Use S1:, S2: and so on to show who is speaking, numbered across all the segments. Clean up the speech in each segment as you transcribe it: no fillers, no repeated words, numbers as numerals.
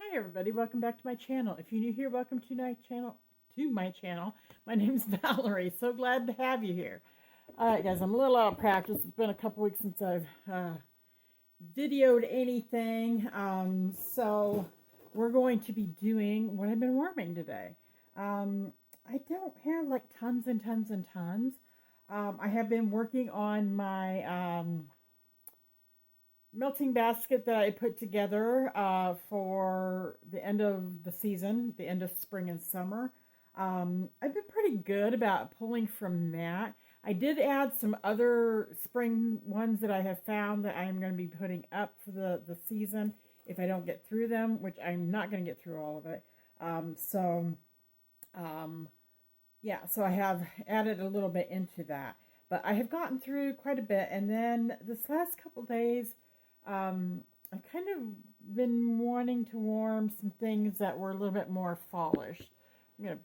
S1: Hi everybody, welcome back to my channel. If you're new here, welcome to my channel. My name is Valerie. So glad to have you here. Alright guys, I'm a little out of practice. It's been a couple weeks since I've videoed anything. So we're going to be doing what I've been warming today. I don't have like tons and tons and tons. I have been working on my melting basket that I put together for the end of the season, the end of spring and summer. I've been pretty good about pulling from that. I did add some other spring ones that I have found that I'm going to be putting up for the season if I don't get through them, which I'm not going to get through all of it. Yeah, so I have added a little bit into that. But I have gotten through quite a bit, and then this last couple days, I kind of been wanting to warm some things that were a little bit more fallish. I'm going to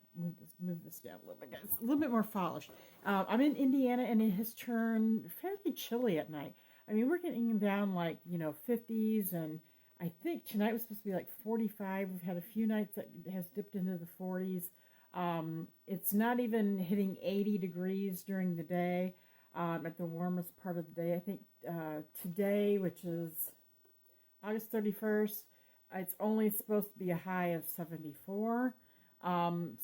S1: move this down a little bit, guys. A little bit more fallish. I'm in Indiana, and it has turned fairly chilly at night. I mean, we're getting down like, 50s, and I think tonight was supposed to be like 45. We've had a few nights that has dipped into the 40s. It's not even hitting 80 degrees during the day. At the warmest part of the day. I think today, which is August 31st, it's only supposed to be a high of 74. And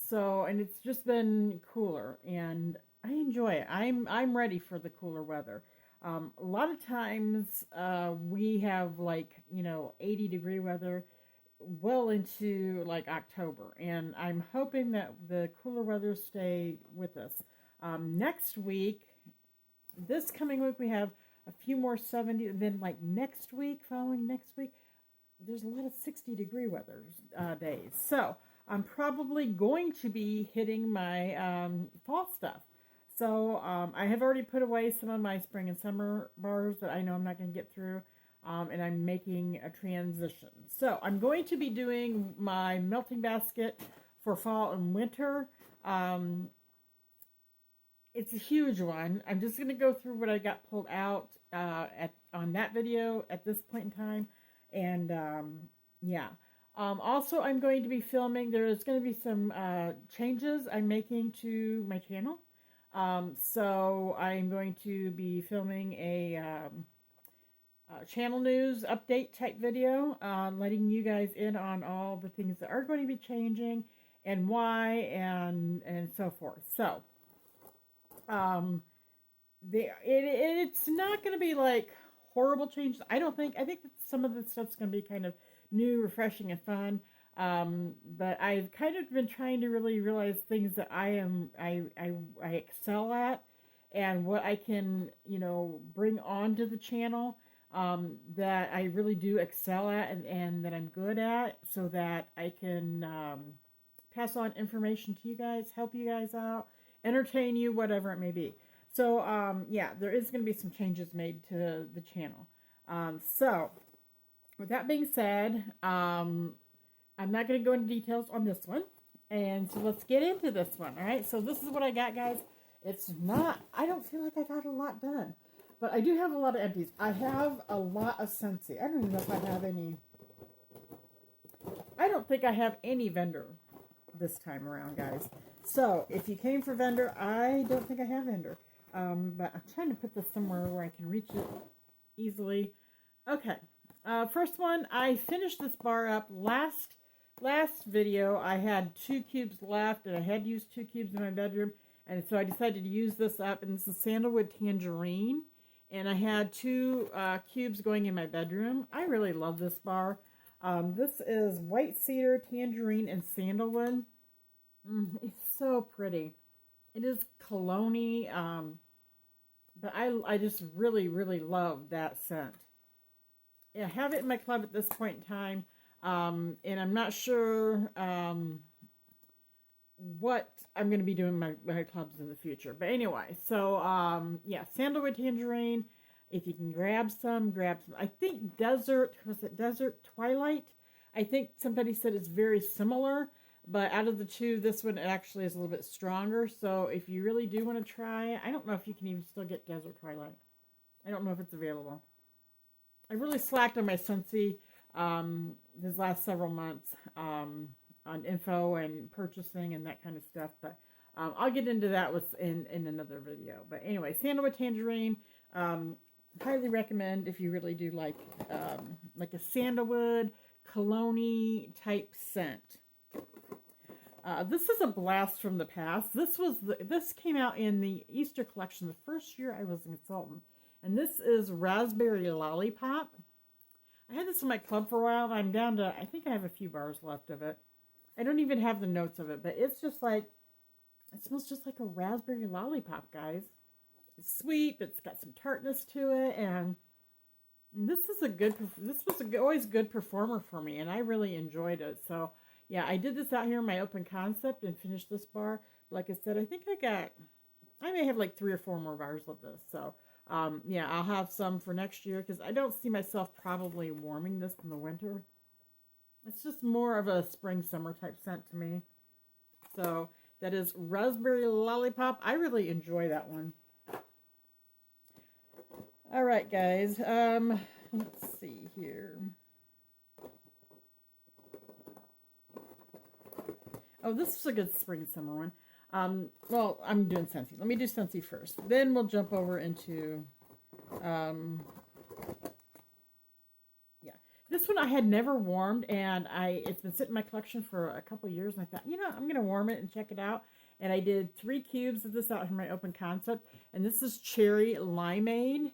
S1: it's just been cooler, and I enjoy it. I'm ready for the cooler weather. A lot of times we have like 80-degree weather well into like October, and I'm hoping that the cooler weather stay with us. Next week. This coming week, we have a few more 70, and then like following next week, there's a lot of 60-degree weather days. So I'm probably going to be hitting my fall stuff. So I have already put away some of my spring and summer bars that I know I'm not going to get through, and I'm making a transition. So I'm going to be doing my melting basket for fall and winter. It's a huge one. I'm just going to go through what I got pulled out on that video at this point in time. And, yeah. Also, I'm going to be filming. There's going to be some changes I'm making to my channel. So I'm going to be filming a channel news update type video, letting you guys in on all the things that are going to be changing and why and so forth. So, it's not going to be like horrible changes. I think that some of the stuff's going to be kind of new, refreshing, and fun. But I've kind of been trying to really realize things that I excel at, and what I can, bring onto the channel, that I really do excel at and that I'm good at, so that I can, pass on information to you guys, help you guys out, entertain you, whatever it may be. So, yeah, there is going to be some changes made to the channel. So, with that being said, I'm not going to go into details on this one. And so let's get into this one, all right? So this is what I got, guys. I don't feel like I got a lot done. But I do have a lot of empties. I have a lot of Scentsy. I don't even know if I have any. I don't think I have any vendor this time around, guys. So, if you came for vendor, I don't think I have vendor. But I'm trying to put this somewhere where I can reach it easily. Okay. First one, I finished this bar up. Last video, I had 2 cubes left, and I had used 2 cubes in my bedroom. And so I decided to use this up, and this is Sandalwood Tangerine. And I had 2 cubes going in my bedroom. I really love this bar. This is White Cedar, Tangerine, and Sandalwood. It's so pretty. It is cologne-y, but I just really, really love that scent. I have it in my club at this point in time, and I'm not sure what I'm going to be doing my clubs in the future. But anyway, so, yeah, Sandalwood Tangerine. If you can grab some, grab some. I think Desert Twilight? I think somebody said it's very similar. But out of the 2, this one actually is a little bit stronger. So if you really do want to try, I don't know if you can even still get Desert Twilight. I don't know if it's available. I really slacked on my Scentsy these last several months on info and purchasing and that kind of stuff. But I'll get into that in another video. But anyway, Sandalwood Tangerine, highly recommend if you really do like a sandalwood cologne type scent. This is a blast from the past. This came out in the Easter collection the first year I was a consultant. And this is Raspberry Lollipop. I had this in my club for a while, and I'm down to, I think I have a few bars left of it. I don't even have the notes of it, but it's just like, it smells just like a raspberry lollipop, guys. It's sweet, but it's got some tartness to it, and this was always a good performer for me, and I really enjoyed it. So, yeah, I did this out here in my open concept and finished this bar. Like I said, I think I may have like 3 or 4 more bars of this. So, yeah, I'll have some for next year because I don't see myself probably warming this in the winter. It's just more of a spring, summer type scent to me. So, that is Raspberry Lollipop. I really enjoy that one. All right, guys. Let's see here. Oh, this is a good spring, summer one. Well, I'm doing Scentsy. Let me do Scentsy first. Then we'll jump over into, yeah. This one I had never warmed, and it's been sitting in my collection for a couple years, and I thought, I'm going to warm it and check it out. And I did 3 cubes of this out in my open concept, and this is Cherry Limeade,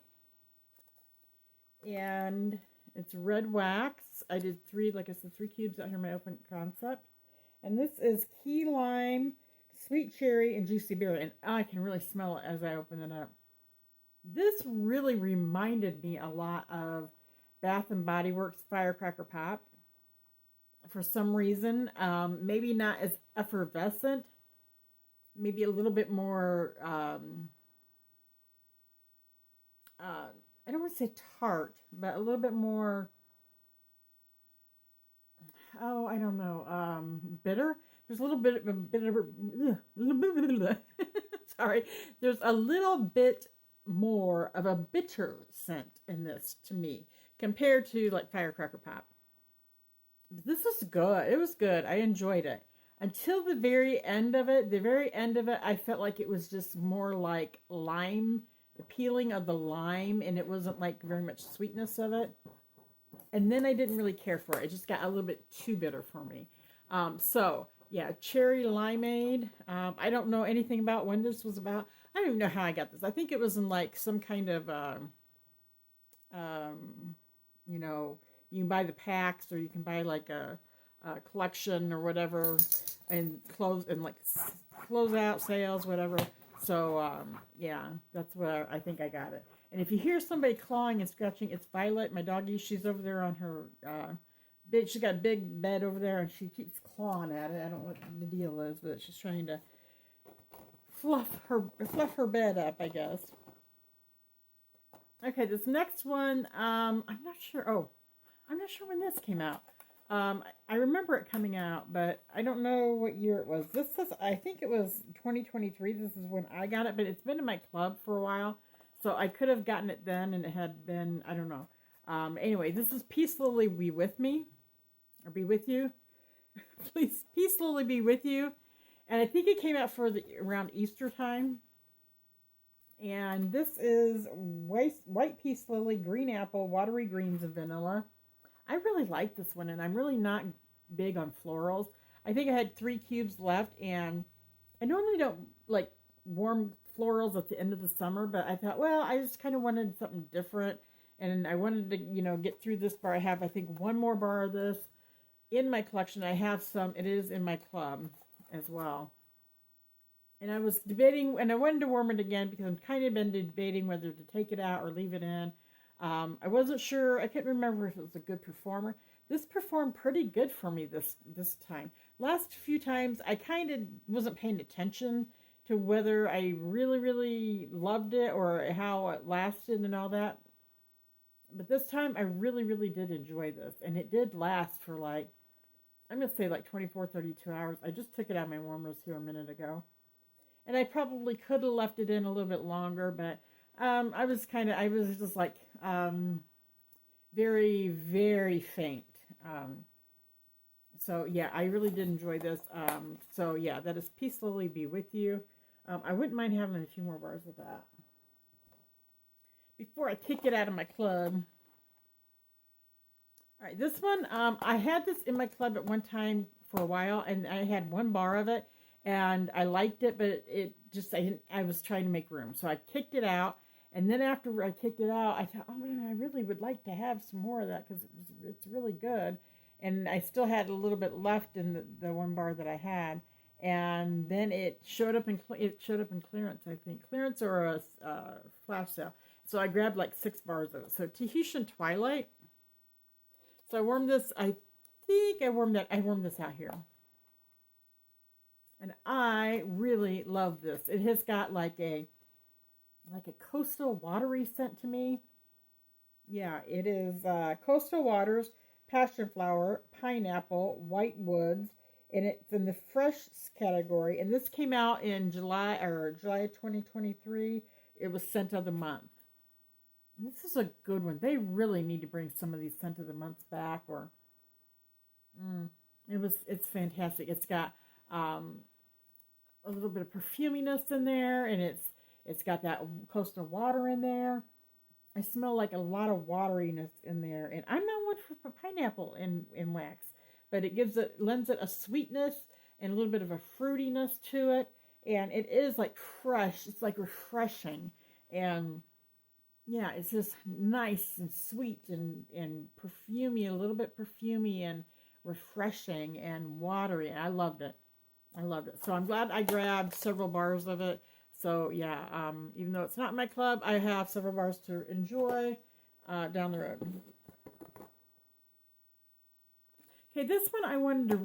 S1: and it's red wax. I did 3, like I said, 3 cubes out here in my open concept. And this is key lime, sweet cherry, and juicy berry. And I can really smell it as I open it up. This really reminded me a lot of Bath and Body Works Firecracker Pop. For some reason, maybe not as effervescent. Maybe a little bit more, I don't want to say tart, but a little bit more, oh, I don't know, bitter. There's a little bit of a sorry. There's a little bit more of a bitter scent in this to me compared to like Firecracker Pop. This is good. It was good. I enjoyed it. Until the very end of it. The very end of it, I felt like it was just more like lime, the peeling of the lime, and it wasn't like very much sweetness of it. And then I didn't really care for it. It just got a little bit too bitter for me. So, yeah, Cherry Limeade. I don't know anything about when this was about. I don't even know how I got this. I think it was in like some kind of, you know, you can buy the packs, or you can buy like a collection or whatever, and close out sales, whatever. So, yeah, that's where I think I got it. And if you hear somebody clawing and scratching, it's Violet, my doggie. She's over there on her she's got a big bed over there, and she keeps clawing at it. I don't know what the deal is, but she's trying to fluff her bed up, I guess. Okay, this next one, I'm not sure. Oh, I'm not sure when this came out. I remember it coming out, but I don't know what year it was. This says, I think it was 2023. This is when I got it, but it's been in my club for a while. So I could have gotten it then, and it had been, I don't know. Anyway, this is Peace Lily Be With Me, or Be With You. Please, Peace Lily Be With You. And I think it came out for around Easter time. And this is white peace lily, green apple, watery greens, and vanilla. I really like this one, and I'm really not big on florals. I think I had 3 cubes left, and I normally don't like warm florals at the end of the summer, but I thought, well, I just kind of wanted something different, and I wanted to, get through this bar. I have, I think, 1 more bar of this in my collection. I have some. It is in my club as well. And I was debating, and I wanted to warm it again because I'm kind of been debating whether to take it out or leave it in. I wasn't sure. I couldn't remember if it was a good performer. This performed pretty good for me this time. Last few times, I kind of wasn't paying attention to whether I really, really loved it or how it lasted and all that. But this time, I really, really did enjoy this. And it did last for like, I'm going to say like 24, 32 hours. I just took it out of my warmers here a minute ago. And I probably could have left it in a little bit longer, but I was just like very, very faint. Um, so yeah, I really did enjoy this. So yeah, that is Peace Slowly Be With You. I wouldn't mind having a few more bars of that. Before I kick it out of my club. All right, this one, I had this in my club at one time for a while, and I had one bar of it, and I liked it, but it just, I was trying to make room. So I kicked it out, and then after I kicked it out, I thought, oh man, I really would like to have some more of that because it's really good. And I still had a little bit left in the one bar that I had. And then it showed up in clearance, I think. Clearance or a flash sale. So I grabbed like 6 bars of it. So Tahitian Twilight. So I warmed this, I think I warmed this out here. And I really love this. It has got like a coastal watery scent to me. Yeah, it is Coastal Waters, Passion Flower, Pineapple, White Woods, and it's in the fresh category. And this came out in July 2023. It was Scent of the Month. This is a good one. They really need to bring some of these Scent of the Months back, or it's fantastic. It's got a little bit of perfuminess in there, and it's got that coastal water in there. I smell like a lot of wateriness in there, and I'm not one for pineapple in wax, but lends it a sweetness and a little bit of a fruitiness to it, and it is like fresh. It's like refreshing, and yeah, it's just nice and sweet and perfumey, a little bit perfumey and refreshing and watery. I loved it. I loved it. So I'm glad I grabbed several bars of it. So yeah, even though it's not in my club, I have several bars to enjoy down the road. Okay, this one I wanted to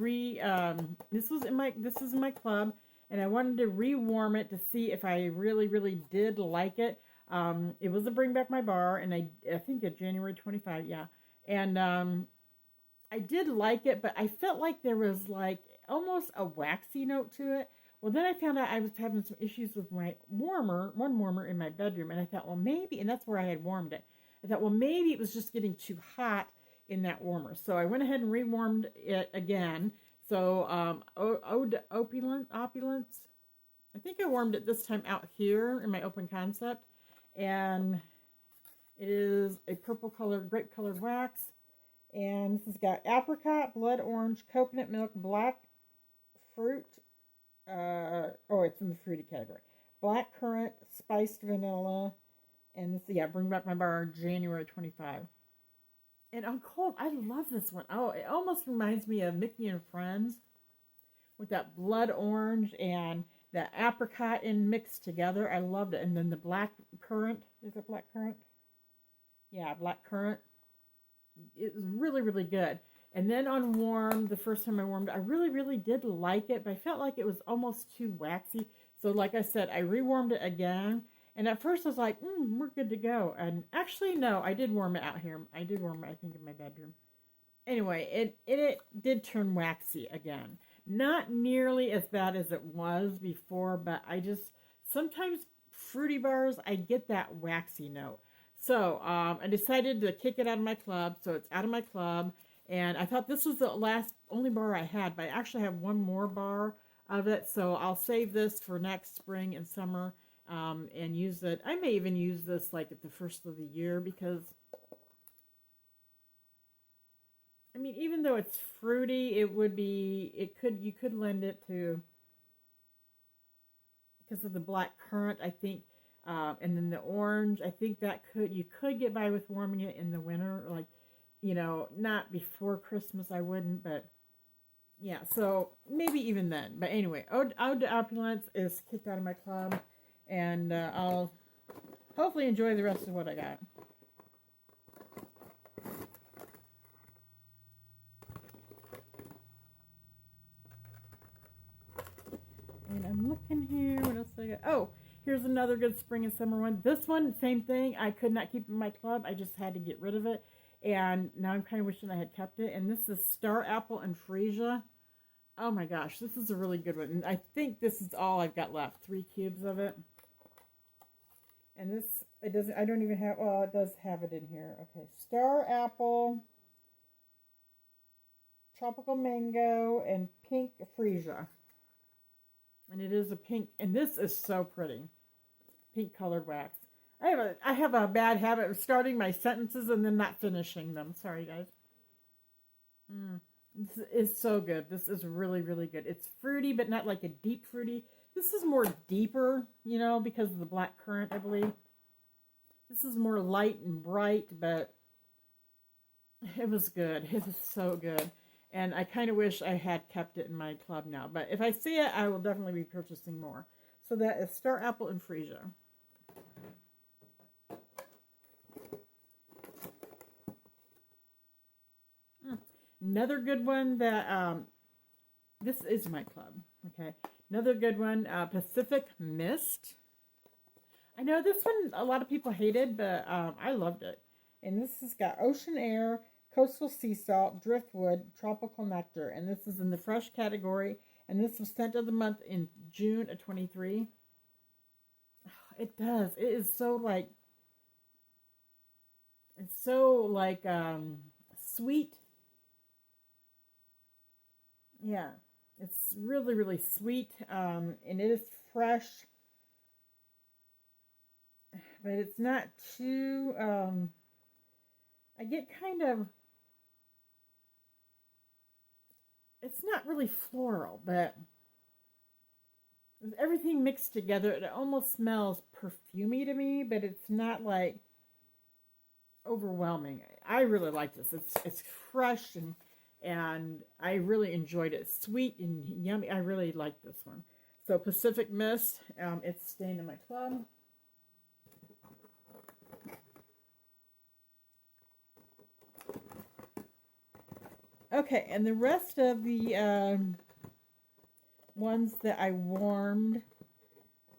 S1: this is in my club, and I wanted to rewarm it to see if I really, really did like it. It was a Bring Back My Bar, and I think at January 25, yeah. And I did like it, but I felt like there was like almost a waxy note to it. Well, then I found out I was having some issues with my one warmer in my bedroom, and I thought, well, maybe, and that's where I had warmed it. I thought, well, maybe it was just getting too hot in that warmer. So I went ahead and rewarmed it again. So Opulence. I think I warmed it this time out here in my open concept, and it is a purple colored, grape colored wax. And this has got apricot, blood orange, coconut milk, black fruit. It's in the fruity category. Black currant, spiced vanilla, and this, yeah, Bring Back My Bar, January 25. And on cold, I love this one. Oh, it almost reminds me of Mickey and Friends with that blood orange and the apricot mixed together. I loved it. And then the black currant. Is it black currant? Yeah, black currant. It was really, really good. And then on warm, the first time I warmed it, I really, really did like it, but I felt like it was almost too waxy. So like I said, I rewarmed it again. And at first I was like, we're good to go. And actually, no, I did warm it out here. I did warm it, I think, in my bedroom. Anyway, it did turn waxy again. Not nearly as bad as it was before, but sometimes fruity bars, I get that waxy note. So I decided to kick it out of my club. So it's out of my club. And I thought this was the only bar I had, but I actually have one more bar of it. So I'll save this for next spring and summer and use it. I may even use this like at the first of the year because, I mean, even though it's fruity, you could lend it to, because of the black currant, I think, and then the orange, I think you could get by with warming it in the winter, like, not before Christmas, I wouldn't, but yeah, so maybe even then. But anyway, Ode to Opulence is kicked out of my club, and I'll hopefully enjoy the rest of what I got. And I'm looking here, what else I got? Oh, here's another good spring and summer one. This one, same thing, I could not keep in my club, I just had to get rid of it. And now I'm kind of wishing I had kept it. And this is Star Apple and Freesia. Oh my gosh, this is a really good one. And I think this is all I've got left. 3 cubes of it. And this It doesn't, I don't even have, well, it does have it in here. Okay, star apple, tropical mango, and pink freesia. And it is a pink, and this is so pretty. Pink colored wax. I have a bad habit of starting my sentences and then not finishing them. Sorry, guys. Mm. This is so good. This is really, really good. It's fruity, but not like a deep fruity. This is more deeper, you know, because of the black currant, I believe. This is more light and bright, but it was good. It was so good. And I kind of wish I had kept it in my club now. But if I see it, I will definitely be purchasing more. So that is star apple and freesia. Another good one that, this is my club, okay? Another good one, Pacific Mist. I know this one a lot of people hated, but I loved it. And this has got ocean air, coastal sea salt, driftwood, tropical nectar. And this is in the fresh category. And this was scent of the month in June of 23. It does. It is so like, it's so like sweet. Yeah, it's really, really sweet, and it is fresh, but it's not too, I get kind of, it's not really floral, but with everything mixed together, it almost smells perfumey to me, but it's not like overwhelming. I really like this. It's fresh and I really enjoyed it. Sweet and yummy. I really like this one. So Pacific Mist, it's staying in my club. Okay, and the rest of the ones that I warmed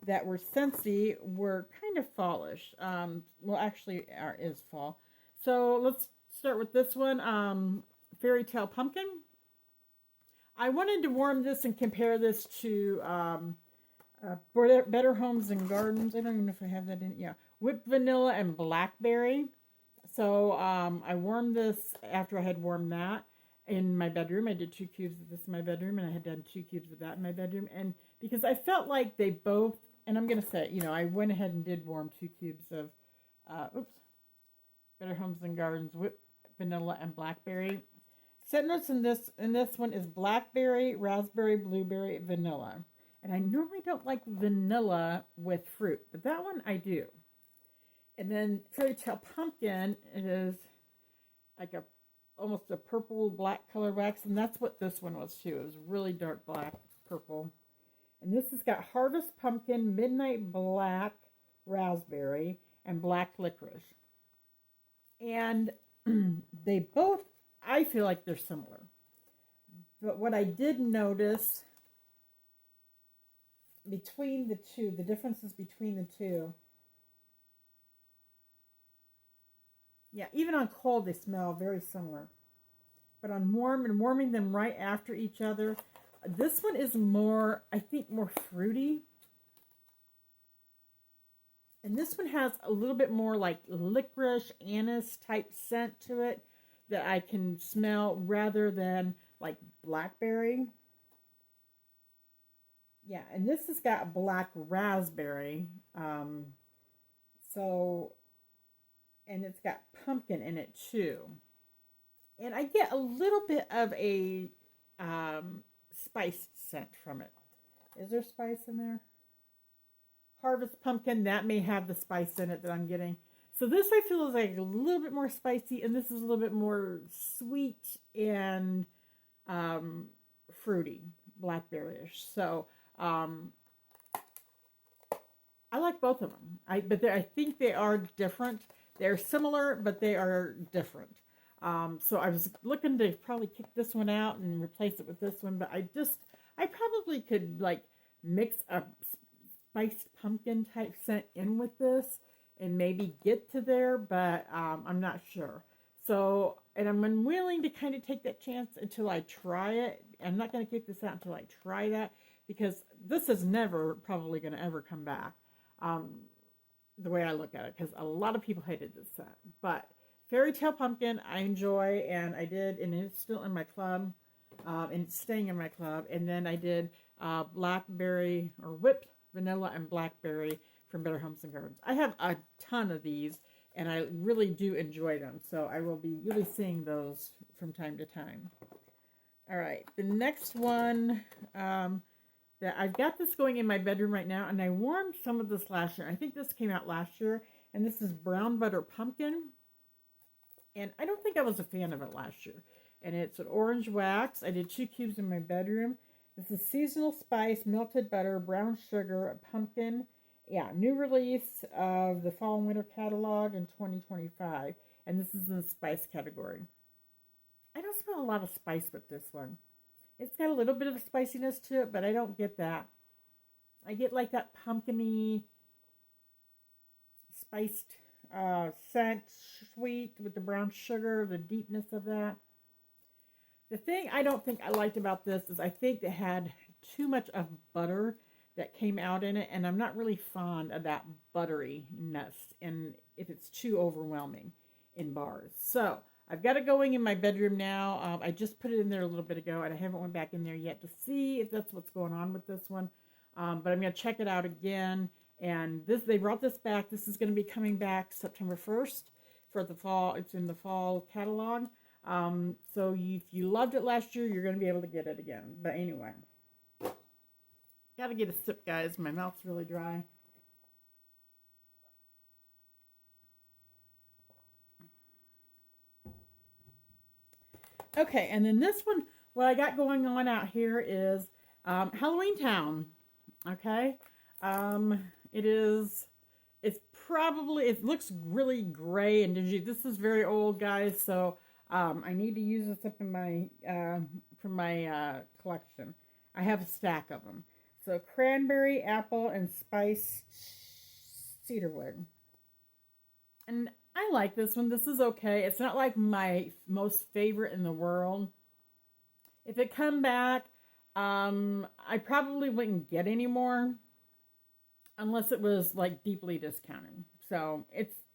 S1: that were Scentsy were kind of fallish. Well, actually, is fall. So let's start with this one. Fairy Tale Pumpkin. I wanted to warm this and compare this to Better Homes and Gardens. I don't even know if I have that in. Yeah, whipped vanilla and blackberry. So I warmed this after I had warmed that in my bedroom. I did 2 cubes of this in my bedroom, and I had done 2 cubes of that in my bedroom. And because I felt like they both, and I'm going to say, you know, I went ahead and did warm 2 cubes of, Better Homes and Gardens, whipped vanilla and blackberry. Scent notes in this one is blackberry, raspberry, blueberry, vanilla. And I normally don't like vanilla with fruit, but that one I do. And then Fairy Tale Pumpkin, it is like almost a purple black color wax, and that's what this one was too. It was really dark black purple. And this has got Harvest Pumpkin, Midnight Black, Raspberry, and Black Licorice. And they both, I feel like they're similar. But what I did notice between the two, the differences between the two, yeah, even on cold they smell very similar. But on warm and warming them right after each other, this one is more, I think, more fruity. And this one has a little bit more like licorice, anise type scent to it that I can smell rather than like blackberry. Yeah, and this has got black raspberry. So, and it's got pumpkin in it too. And I get a little bit of a spiced scent from it. Is there spice in there? Harvest Pumpkin, that may have the spice in it that I'm getting. So this I feel is like a little bit more spicy, and this is a little bit more sweet and fruity, blackberry-ish. So I like both of them. But I think they are different. They're similar, but they are different. So I was looking to probably kick this one out and replace it with this one, but I probably could like mix a spiced pumpkin type scent in with this and maybe get to there, but I'm not sure. So, and I'm unwilling to kind of take that chance until I try it. I'm not going to kick this out until I try that because this is never probably going to ever come back. the way I look at it, because a lot of people hated this scent. But Fairy Tale Pumpkin, I enjoy, and I did, and it's still in my club, and it's staying in my club. And then I did blackberry, or whipped vanilla and blackberry from Better Homes and Gardens. I have a ton of these, and I really do enjoy them. So I will be really seeing those from time to time. All right, the next one, that I've got this going in my bedroom right now, and I warmed some of this last year. I think this came out last year, and this is Brown Butter Pumpkin. And I don't think I was a fan of it last year. And it's an orange wax. I did 2 cubes in my bedroom. This is seasonal spice, melted butter, brown sugar, pumpkin. Yeah, new release of the fall and winter catalog in 2025. And this is in the spice category. I don't smell a lot of spice with this one. It's got a little bit of a spiciness to it, but I don't get that. I get like that pumpkin-y, spiced scent, sweet with the brown sugar, the deepness of that. The thing I don't think I liked about this is I think it had too much of butter that came out in it, and I'm not really fond of that butteriness, and if it's too overwhelming in bars. So I've got it going in my bedroom now. I just put it in there a little bit ago, and I haven't went back in there yet to see if that's what's going on with this one. But I'm going to check it out again. And this, they brought this back. This is going to be coming back September 1st for the fall. It's in the fall catalog. So if you loved it last year, you're going to be able to get it again. But anyway, got to get a sip, guys. My mouth's really dry. Okay, and then this one, what I got going on out here is Halloween Town. Okay, it looks really gray and dingy. This is very old, guys, so I need to use this up in my from my collection. I have a stack of them. So cranberry, apple, and spiced cedarwood. And I like this one. This is okay. It's not like my most favorite in the world. If it come back, I probably wouldn't get any more unless it was like deeply discounted. So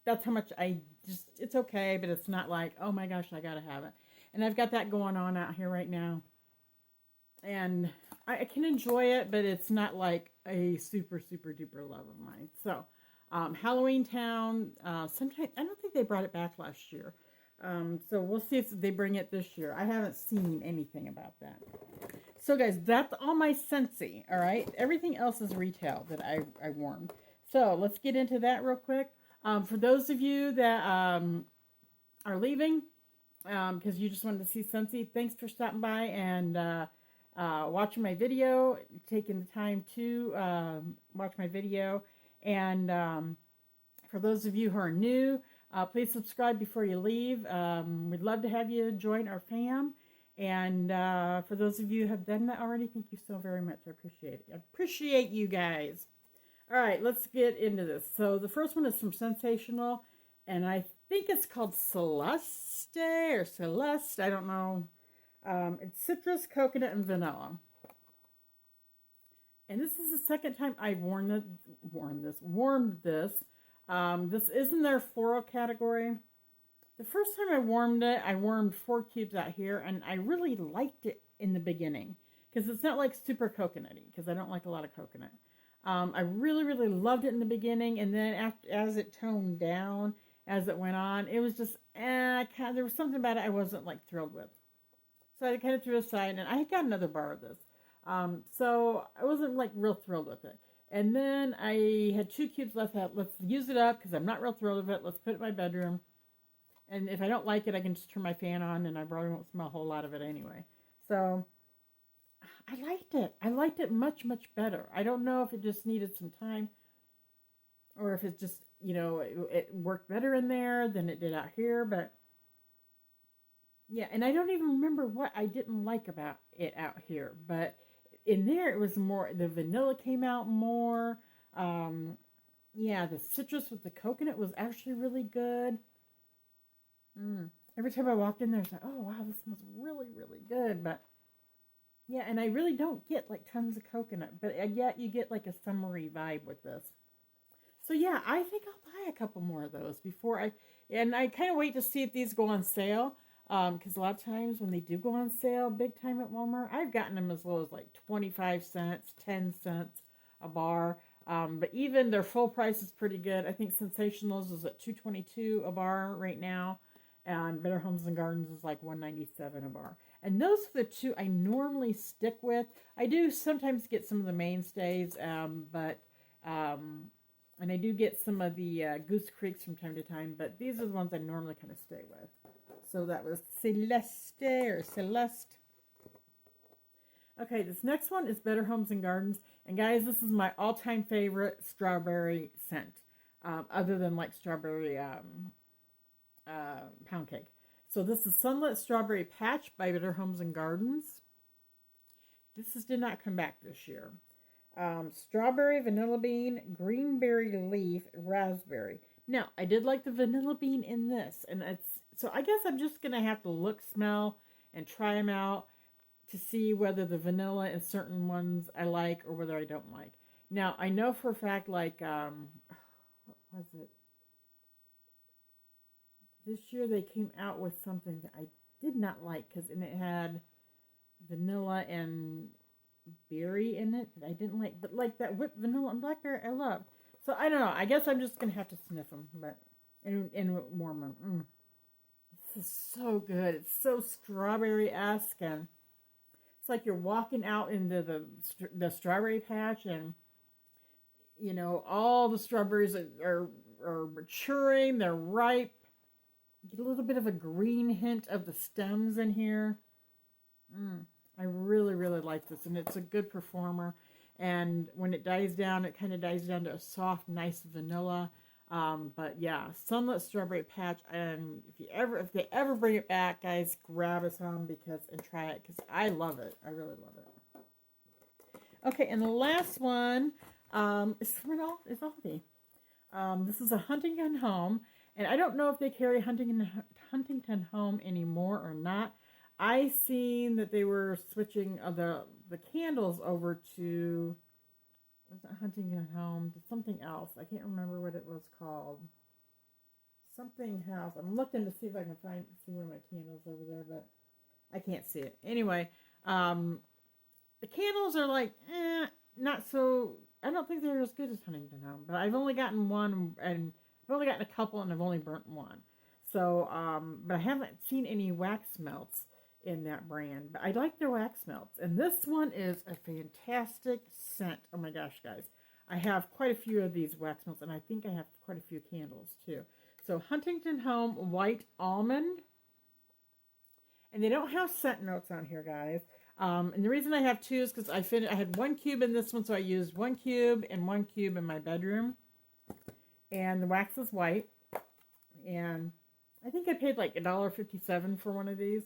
S1: that's how much it's okay, but it's not like, oh my gosh, I gotta have it. And I've got that going on out here right now. And I can enjoy it, but it's not like a super, super duper love of mine. So Halloween Town, sometimes, I don't think they brought it back last year. So we'll see if they bring it this year. I haven't seen anything about that. So guys, that's all my Scentsy, all right? Everything else is retail that I warmed. So let's get into that real quick. For those of you that are leaving, because you just wanted to see Scentsy, thanks for stopping by and watching my video, taking the time to watch my video. And for those of you who are new, please subscribe before you leave. We'd love to have you join our fam. And for those of you who have done that already, thank you so very much. I appreciate it. I appreciate you guys. All right, let's get into this. So the first one is from Sensational, and I think it's called Celeste or Celeste. I don't know. It's citrus, coconut, and vanilla. And this is the second time I've warmed this. This is in their floral category. The first time I warmed 4 cubes out here, and I really liked it in the beginning because it's not like super coconutty, because I don't like a lot of coconut. I really, really loved it in the beginning, and then as it toned down, as it went on, it was just, there was something about it I wasn't like thrilled with. So I kind of threw it aside, and I got another bar of this. So I wasn't like real thrilled with it. And then I had 2 cubes left out. Let's use it up because I'm not real thrilled with it. Let's put it in my bedroom. And if I don't like it, I can just turn my fan on, and I probably won't smell a whole lot of it anyway. So I liked it. I liked it much, much better. I don't know if it just needed some time or if it just, it worked better in there than it did out here. But yeah, and I don't even remember what I didn't like about it out here. But in there, it was more, the vanilla came out more. Yeah, the citrus with the coconut was actually really good. Every time I walked in there, it's like, oh, wow, this smells really, really good. But yeah, and I really don't get like tons of coconut, but yet you get like a summery vibe with this. So yeah, I think I'll buy a couple more of those before and I kind of wait to see if these go on sale. Because a lot of times when they do go on sale big time at Walmart, I've gotten them as low as like 25 cents, 10 cents a bar. But even their full price is pretty good. I think Sensationals is at $2.22 a bar right now. And Better Homes and Gardens is like $1.97 a bar. And those are the two I normally stick with. I do sometimes get some of the mainstays, but and I do get some of the Goose Creeks from time to time, but these are the ones I normally kind of stay with. So that was Celeste or Celeste. Okay, this next one is Better Homes and Gardens. And guys, this is my all-time favorite strawberry scent, other than like strawberry pound cake. So this is Sunlit Strawberry Patch by Better Homes and Gardens. Did not come back this year. Strawberry, vanilla bean, greenberry leaf, raspberry. Now, I did like the vanilla bean in this, and so I guess I'm just gonna have to look, smell, and try them out to see whether the vanilla in certain ones I like or whether I don't like. Now, I know for a fact, like, what was it? This year they came out with something that I did not like because it had vanilla and berry in it that I didn't like, but like that whipped vanilla and blackberry I love. So I don't know. I guess I'm just gonna have to sniff them, but and warm them. This is so good. It's so strawberry-esque, and it's like you're walking out into the strawberry patch, and you know all the strawberries are maturing. They're ripe. Get a little bit of a green hint of the stems in here. I really, really like this, and it's a good performer. And when it dies down, it kind of dies down to a soft, nice vanilla. But yeah, Sunlit Strawberry Patch. And if they ever bring it back, guys, grab a some and try it because I love it. I really love it. Okay, and the last one is from Aldi. This is a Huntington Home, and I don't know if they carry Huntington Home anymore or not. I seen that they were switching the candles over to, was it Huntington Home, to something else. I can't remember what it was called. Something house. I'm looking to see if I can see one of my candles over there, but I can't see it. Anyway, the candles are like, not so, I don't think they're as good as Huntington Home, but I've only gotten one, and I've only gotten a couple, and I've only burnt one. So, but I haven't seen any wax melts in that brand, but I like their wax melts, and this one is a fantastic scent. Oh my gosh, guys, I have quite a few of these wax melts, and I think I have quite a few candles too. So Huntington Home White Almond, and they don't have scent notes on here, guys. And the reason I have two is because I had 1 cube in this one, so I used 1 cube and 1 cube in my bedroom, and the wax is white, and I think I paid like $1.57 for one of these.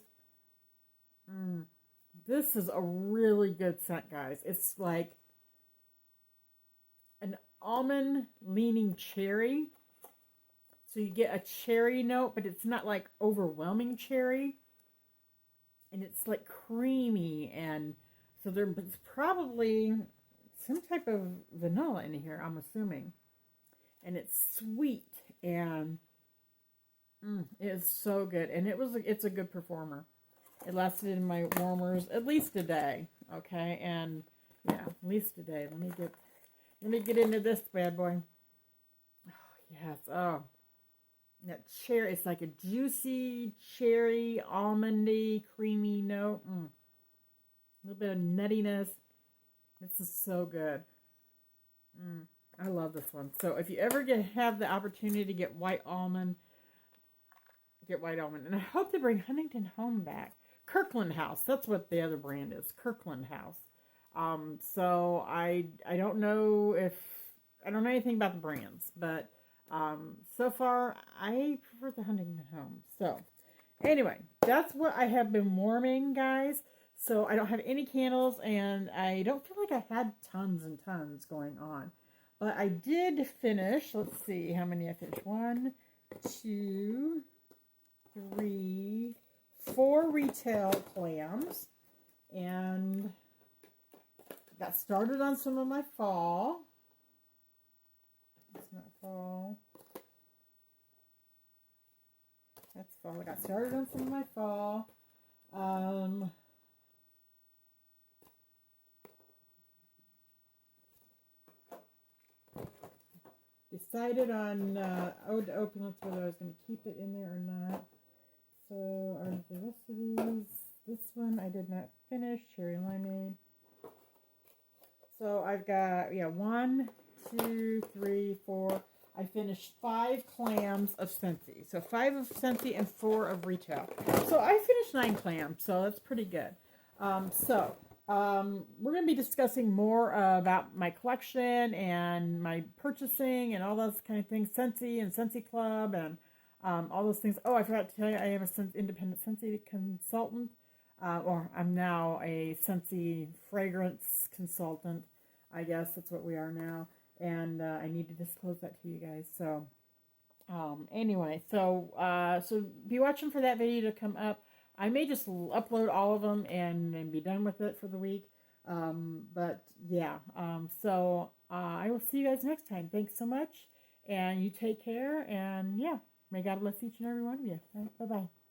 S1: This is a really good scent, guys. It's like an almond leaning cherry. So you get a cherry note, but it's not like overwhelming cherry. And it's like creamy, and so there's probably some type of vanilla in here, I'm assuming. And it's sweet, and it is so good. And it's a good performer. It lasted in my warmers at least a day, okay? And yeah, at least a day. Let me get into this bad boy. Oh, yes. Oh, that cherry. It's like a juicy cherry, almondy, creamy note. A little bit of nuttiness. This is so good. I love this one. So if you ever have the opportunity to get white almond, get white almond. And I hope they bring Huntington Home back. Kirkland House. That's what the other brand is. Kirkland House. So I don't know anything about the brands, but so far I prefer the Huntington Home. So anyway, that's what I have been warming, guys. So I don't have any candles, and I don't feel like I had tons and tons going on. But I did finish. Let's see how many I finished. 1, 2, 3, 4 retail clams, and got started on some of my fall. Let's not fall. That's fall. I got started on some of my fall. Decided on Ode to Opulence whether I was going to keep it in there or not. So are the rest of these? This one I did not finish. Cherry limeade. So I've got 1, 2, 3, 4. I finished 5 clams of Scentsy. So 5 of Scentsy and 4 of retail. So I finished 9 clams. So that's pretty good. We're going to be discussing more about my collection and my purchasing and all those kind of things. Scentsy and Scentsy Club and all those things. Oh, I forgot to tell you, I am an independent Scentsy consultant. Or I'm now a Scentsy fragrance consultant. I guess that's what we are now. And I need to disclose that to you guys. So anyway, so be watching for that video to come up. I may just upload all of them and be done with it for the week. But yeah, I will see you guys next time. Thanks so much. And you take care. And yeah, may God bless each and every one of you. Bye-bye.